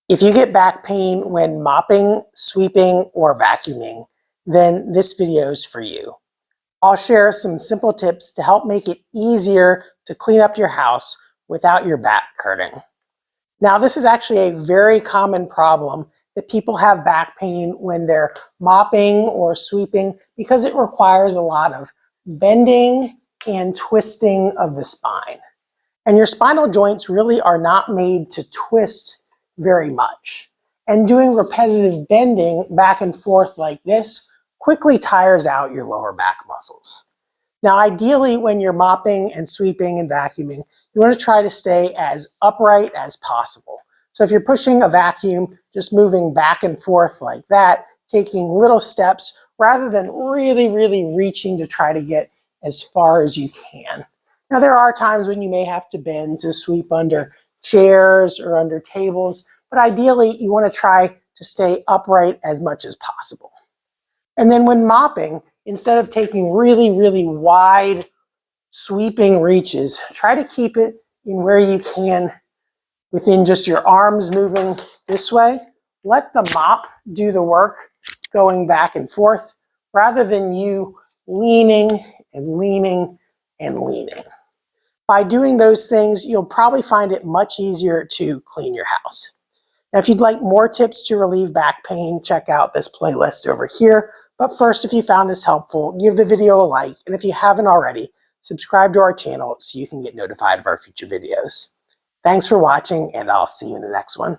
If you get back pain when mopping, sweeping, or vacuuming, then this video is for you. I'll share some simple tips to help make it easier to clean up your house without your back hurting. Now, this is actually a very common problem that people have back pain when they're mopping or sweeping because it requires a lot of bending and twisting of the spine. And your spinal joints really are not made to twist very much. And doing repetitive bending back and forth like this quickly tires out your lower back muscles. Now, ideally, when you're mopping and sweeping and vacuuming, you want to try to stay as upright as possible. So if you're pushing a vacuum, just moving back and forth like that, taking little steps rather than really reaching to try to get as far as you can. Now, there are times when you may have to bend to sweep under chairs or under tables, but ideally you want to try to stay upright as much as possible. And then when mopping, instead of taking really wide sweeping reaches, try to keep it in where you can within just your arms moving this way. Let the mop do the work going back and forth rather than you leaning and leaning and leaning. By doing those things, you'll probably find it much easier to clean your house. Now, if you'd like more tips to relieve back pain, check out this playlist over here. But first, if you found this helpful, give the video a like. And if you haven't already, subscribe to our channel so you can get notified of our future videos. Thanks for watching, and I'll see you in the next one.